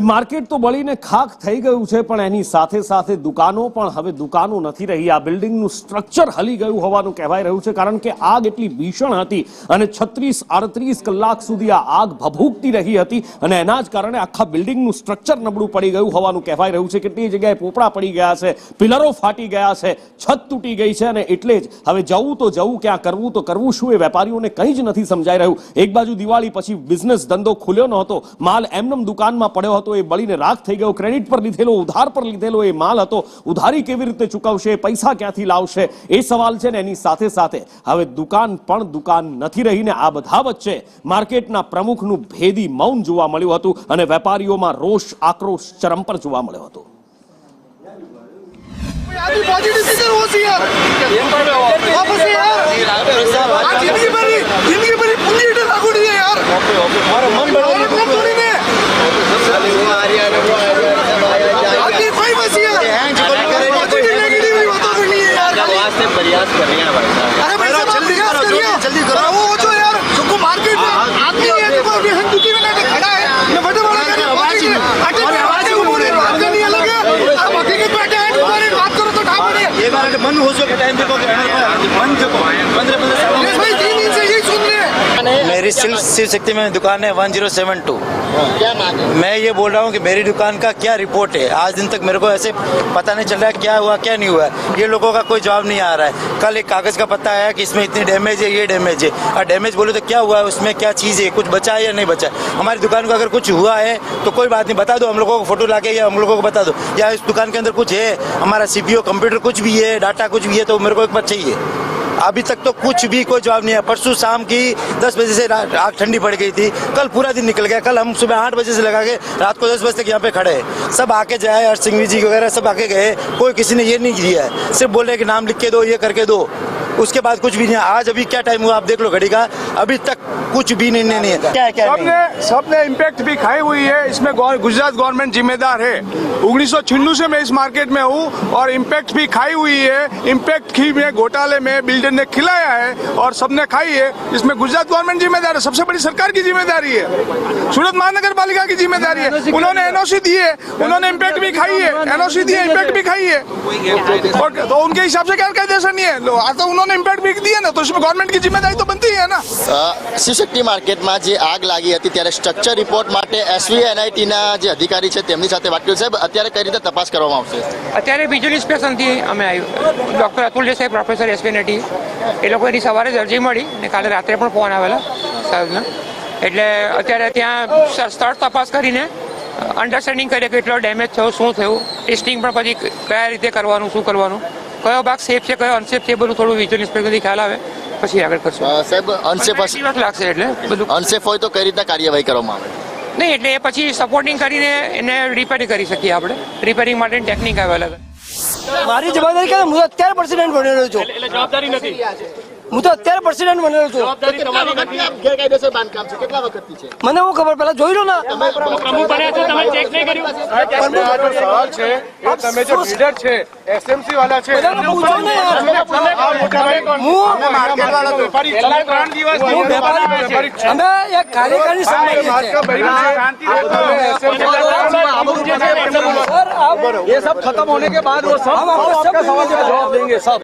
Market તો બળીને ખાખ થઈ ગયું છે, પણ એની સાથે સાથે દુકાનો પણ હવે દુકાનો નથી રહી। આ બિલ્ડિંગનું સ્ટ્રક્ચર હલી ગયું હોવાનું કહેવાય રહ્યું છે, કારણ કે આગ એટલી ભીષણ હતી અને 36-38 કલાક સુધી આ આગ ભભૂકતી રહી હતી અને એના જ કારણે આખા બિલ્ડિંગનું સ્ટ્રક્ચર નબળું પડી ગયું હોવાનું કહેવાય રહ્યું છે। કેટલી જગ્યાએ પોપડા પડી ગયા છે, પિલરો ફાટી ગયા છે, છત તૂટી ગઈ છે અને એટલે જ હવે જવું તો જવું ક્યાં, કરવું તો કરવું શું, એ વેપારીઓને કંઈ જ નથી સમજાઈ રહ્યું। એક બાજુ દિવાળી પછી બિઝનેસ ધંધો ખુલ્યો નહોતો, માલ એમનેમ દુકાનમાં પડ્યો હતો, એ બળીને રાખ થઈ ગયો। ક્રેડિટ પર લીધેલો, ઉધાર પર લીધેલો એ માલ હતો, ઉધારી કેવી રીતે ચૂકવશે, પૈસા ક્યાંથી લાવશે, એ સવાલ છે ને એની સાથે સાથે હવે દુકાન પણ દુકાન નથી રહી ને આ બધા વચ્ચે માર્કેટના પ્રમુખનું ભેદી મૌન જોવા મળ્યું હતું અને વેપારીઓમાં રોષ, આક્રોશ ચરમ પર જોવા મળ્યો હતો। प्रयास कर रहे हैं भाई साहब। अरे भाई साहब जल्दी करो वो जो यार सबको मार्केट में आदमी है देखो अभी हम दुकान में खड़ा है मैं बड़े बड़े कर आवाज नहीं बोल रहे आवाज नहीं अलग है। आप हकीकत में बैठे हैं तुम्हारी बात करो तो ढा पड़े ये बार बंद हो सके टाइम देखो बंद देखो 15 भाई 3 दिन से यही सुन रहे हैं। मेरी शिव शक्ति में दुकान है 1072। क्या मांग है? मैं ये बोल रहा हूँ कि मेरी दुकान का क्या रिपोर्ट है, आज दिन तक मेरे को ऐसे पता नहीं चल रहा है क्या हुआ क्या नहीं हुआ, ये लोगों का कोई जवाब नहीं आ रहा है। कल एक कागज का पत्ता आया कि इसमें इतनी डैमेज है, ये डैमेज है, और डैमेज बोले तो क्या हुआ है, उसमें क्या चीज़ है, कुछ बचा है या नहीं बचा। हमारी दुकान को अगर कुछ हुआ है तो कोई बात नहीं, बता दो हम लोगों को, फोटो लाके या हम लोगों को बता दो, या इस दुकान के अंदर कुछ है, हमारा CPU कंप्यूटर कुछ भी है, डाटा कुछ भी है, तो मेरे को एक बार चाहिए। अभी तक तो कुछ भी कोई जवाब नहीं है। परसों शाम की 10 बजे से आग ठंडी पड़ गई थी, कल पूरा दिन निकल गया। कल हम सुबह 8 बजे से लगा के रात को 10 बजे तक यहाँ पे खड़े हैं, सब आके जाए, हर सिंघवी जी वगैरह सब आके गए, कोई किसी ने ये नहीं किया है, सिर्फ बोल रहे कि नाम लिख के दो, ये करके दो, उसके बाद कुछ भी नहीं है। आज अभी क्या टाइम हुआ आप देख लो घड़ी का, अभी तक कुछ भी नहीं है। क्या क्या सबने इम्पैक्ट भी खाई हुई है, इसमें गुजरात गवर्नमेंट जिम्मेदार है। 1996 से मैं इस मार्केट में हूँ और इम्पैक्ट भी खाई हुई है। इम्पैक्ट की में घोटाले में बिल्डर ने खिलाया है और सबने खाई है, इसमें गुजरात गवर्नमेंट जिम्मेदार है। सबसे बड़ी सरकार की जिम्मेदारी है, सूरत महानगर पालिका की जिम्मेदारी है। उन्होंने NOC दी है, उन्होंने इम्पैक्ट भी खाई है, NOC दी है, इम्पैक्ट भी खाई है, और तो उनके हिसाब से क्या कायदेसर नहीं है। आज तो उन्होंने इम्पैक्ट भी दिया ना, तो इसमें गवर्नमेंट की जिम्मेदारी तो बनती है ना। શિવશક્તિ માર્કેટમાં જે આગ લાગી હતી ત્યારે સ્ટ્રક્ચર રિપોર્ટ માટે SVNIT ના જે અધિકારી છે તેમની સાથે વાત કરી। સાહેબ અત્યારે કઈ રીતે તપાસ કરવામાં આવશે? અત્યારે વિઝ્યુઅલ ઇન્સ્પેક્શનથી અમે આવ્યું, doctor Atul Desai, professor SVNIT, એ લોકો એની સવારે જ અરજી મળી ને કાલે રાત્રે પણ ફોન આવેલા સાહેબને, એટલે અત્યારે ત્યાં સ્થળ તપાસ કરીને અન્ડરસ્ટેન્ડિંગ કરીએ કે કેટલો ડેમેજ થયો, શું થયું, ટેસ્ટિંગ પણ પછી કયા રીતે કરવાનું, શું કરવાનું, કયો ભાગ સેફ છે, કયો અનસેફ છે, બધું થોડું વિઝ્યુઅલ ઇન્સ્પેક્શનથી ખ્યાલ આવે પછી આગળ કરશું। સાહેબ અનસેફ લાગશે એટલે બધું અનસેફ હોય તો કઈ રીતના કાર્યવાહી કરવામાં આવે? નહીં, એટલે એ પછી સપોર્ટિંગ કરીને એને રિપેરિંગ કરી શકીએ આપણે, રિપેરિંગ માટેની ટેકનિક અવેલેબલ। મારી જવાબદારી કે હું અત્યારે પ્રેસિડેન્ટ બનેલો છું, એટલે જવાબદારી નથી, હું તો અત્યારે પ્રેસિડેન્ટ બનેલો છું। જવાબદારી તમારી ગેરકાયદેસર બાંધકામ છે, કેટલા વખતથી છે? મને હું ખબર, પેલા જોઈ લો ને પ્રમુખ બન્યા છો, તમે ચેક નહીં કર્યું? સવાલ છે એ તમે જો બિલ્ડર છે, SMC વાળા છે, પૂછો ને યાર, અમે એક કાર્યકારી ये सब खत्म होने के बाद वो सब आपका सवाल का जवाब देंगे सब।